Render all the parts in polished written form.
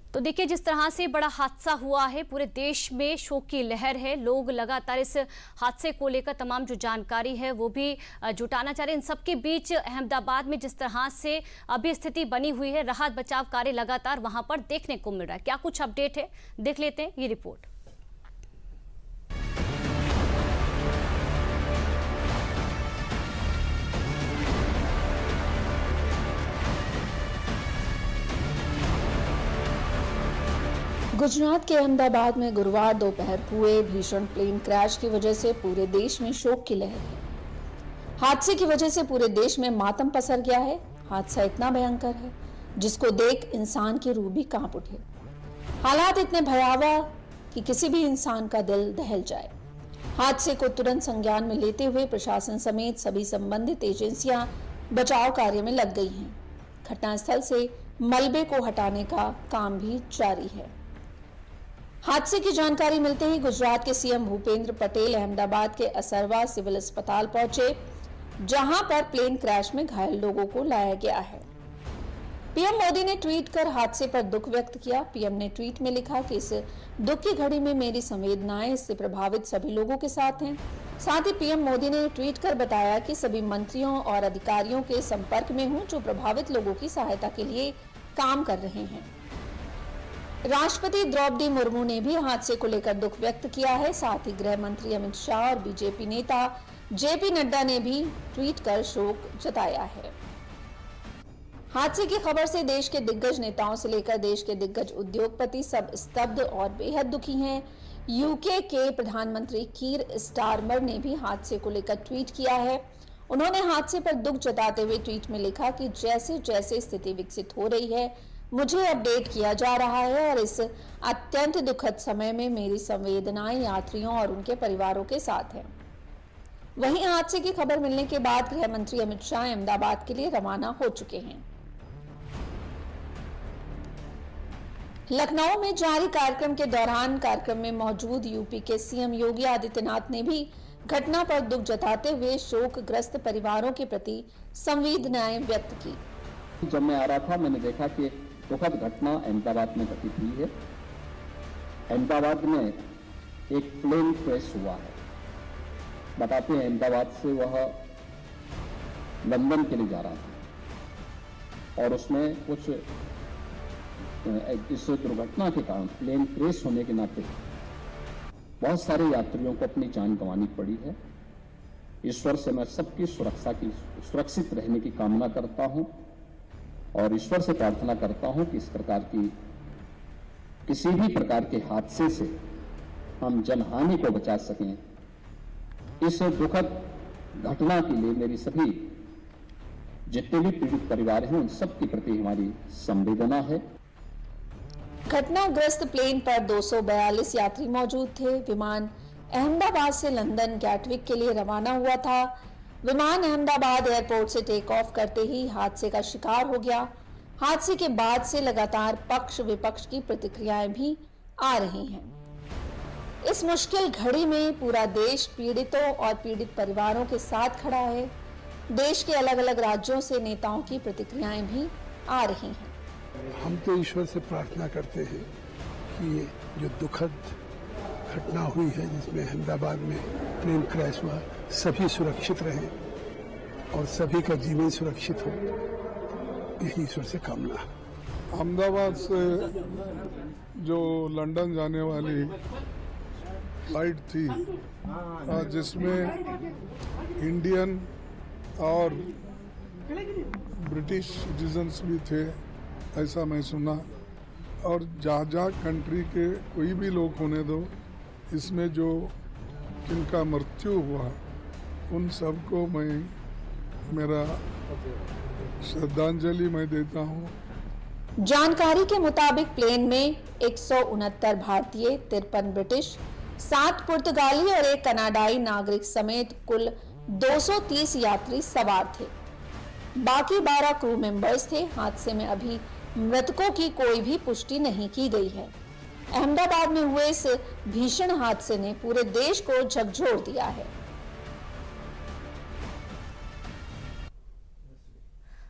तो देखिए, जिस तरह से बड़ा हादसा हुआ है, पूरे देश में शोक की लहर है। लोग लगातार इस हादसे को लेकर तमाम जो जानकारी है वो भी जुटाना चाह रहे हैं। इन सबके बीच अहमदाबाद में जिस तरह से अभी स्थिति बनी हुई है, राहत बचाव कार्य लगातार वहां पर देखने को मिल रहा है। क्या कुछ अपडेट है, देख लेते हैं ये रिपोर्ट। गुजरात के अहमदाबाद में गुरुवार दोपहर हुए भीषण प्लेन क्रैश की वजह से पूरे देश में शोक की लहर है। हादसे की वजह से पूरे देश में मातम पसर गया है। हादसा इतना भयंकर है जिसको देख इंसान की रूह भी कांप उठे। हालात इतने भयावह कि किसी भी इंसान का दिल दहल जाए। हादसे को तुरंत संज्ञान में लेते हुए प्रशासन समेत सभी संबंधित एजेंसियां बचाव कार्य में लग गई हैं। घटनास्थल से मलबे को हटाने का काम भी जारी है। हादसे की जानकारी मिलते ही गुजरात के सीएम भूपेंद्र पटेल अहमदाबाद के असरवा सिविल अस्पताल पहुंचे, जहां पर प्लेन क्रैश में घायल लोगों को लाया गया है। पीएम मोदी ने ट्वीट कर हादसे पर दुख व्यक्त किया। पीएम ने ट्वीट में लिखा कि इस दुख की घड़ी में मेरी संवेदनाएं इससे प्रभावित सभी लोगों के साथ हैं। साथ ही पीएम मोदी ने ट्वीट कर बताया कि सभी मंत्रियों और अधिकारियों के संपर्क में हूं जो प्रभावित लोगों की सहायता के लिए काम कर रहे हैं। राष्ट्रपति द्रौपदी मुर्मू ने भी हादसे को लेकर दुख व्यक्त किया है। साथ ही गृह मंत्री अमित शाह और बीजेपी नेता जेपी नड्डा ने भी ट्वीट कर शोक जताया है। हादसे की खबर से देश के दिग्गज नेताओं से लेकर देश के दिग्गज उद्योगपति सब स्तब्ध और बेहद दुखी हैं। यूके के प्रधानमंत्री कीर स्टारमर ने भी हादसे को लेकर ट्वीट किया है। उन्होंने हादसे पर दुख जताते हुए ट्वीट में लिखा कि जैसे जैसे स्थिति विकसित हो रही है, मुझे अपडेट किया जा रहा है और इस अत्यंत दुखद समय में मेरी संवेदनाएं यात्रियों और उनके परिवारों के साथ है। वहीं हादसे की खबर मिलने के बाद गृह मंत्री अमित शाह अहमदाबाद के लिए रवाना हो चुके हैं। लखनऊ में जारी कार्यक्रम के दौरान कार्यक्रम में मौजूद यूपी के सीएम योगी आदित्यनाथ ने भी घटना पर दुख जताते हुए शोकग्रस्त परिवारों के प्रति संवेदनाएं व्यक्त की। जब मैं आ रहा था, मैंने देखा कि दुखद घटना अहमदाबाद में घटित हुई है। अहमदाबाद में एक प्लेन क्रैश हुआ है। बताते हैं अहमदाबाद से वह लंदन के लिए जा रहा था और उसमें कुछ इस दुर्घटना के कारण प्लेन क्रैश होने के नाते बहुत सारे यात्रियों को अपनी जान गंवानी पड़ी है। ईश्वर से मैं सबकी सुरक्षित रहने की कामना करता हूं और ईश्वर से प्रार्थना करता हूं कि इस प्रकार की किसी भी प्रकार के हादसे से हम जनहानि को बचा सकें। इस दुखद घटना के लिए मेरी सभी जितने भी पीड़ित परिवार हैं उन सब के प्रति हमारी संवेदना है। घटनाग्रस्त प्लेन पर 242 यात्री मौजूद थे। विमान अहमदाबाद से लंदन गैटविक के लिए रवाना हुआ था। विमान अहमदाबाद एयरपोर्ट से टेक ऑफ करते ही हादसे का शिकार हो गया। हादसे के बाद से लगातार पक्ष विपक्ष की प्रतिक्रियाएं भी आ रही हैं। इस मुश्किल घड़ी में पूरा देश पीड़ितों और पीड़ित परिवारों के साथ खड़ा है। देश के अलग अलग राज्यों से नेताओं की प्रतिक्रियाएं भी आ रही हैं। हम तो ईश्वर से प्रार्थना करते हैं कि ये जो दुखद घटना हुई है जिसमें अहमदाबाद में प्लेन क्रैश हुआ, सभी सुरक्षित रहें और सभी का जीवन सुरक्षित हो, यही ईश्वर से कामना। अहमदाबाद से जो लंदन जाने वाली फ्लाइट थी जिसमें इंडियन और ब्रिटिश सिटीजन्स भी थे, ऐसा मैं सुना। और जहाँ कंट्री के कोई भी लोग होने दो, इसमें जो जिनका मृत्यु हुआ उन सबको मैं मेरा श्रद्धांजलि मैं देता हूँ। जानकारी के मुताबिक प्लेन में 169 भारतीय, 53 ब्रिटिश, 7 पुर्तगाली और 1 कनाडाई नागरिक समेत कुल 230 यात्री सवार थे। बाकी 12 क्रू मेंबर्स थे। हादसे में अभी मृतकों की कोई भी पुष्टि नहीं की गई है। अहमदाबाद में हुए इस भीषण हादसे ने पूरे देश को झकझोर दिया है।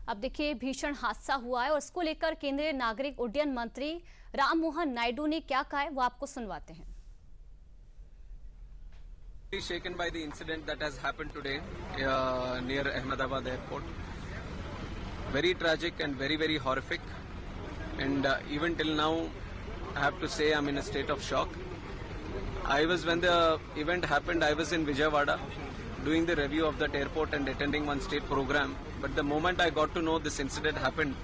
अब देखिए भीषण हादसा हुआ है और इसको लेकर केंद्रीय नागरिक उड्डयन मंत्री राममोहन नायडू ने क्या कहा है वो आपको सुनवाते हैं। Shaken by the incident that has happened today near Ahmedabad airport. Very tragic and very horrific. And even till now, I have to say I'm in a state of shock. When the event happened, I was in Vijayawada doing the review of that airport and attending one state program. But the moment I got to know this incident happened,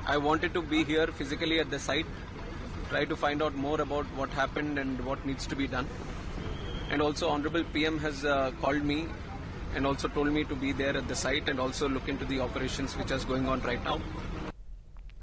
I wanted to be here physically at the site, try to find out more about what happened and what needs to be done. And also Honorable PM has called me and also told me to be there at the site and also look into the operations which is going on right now.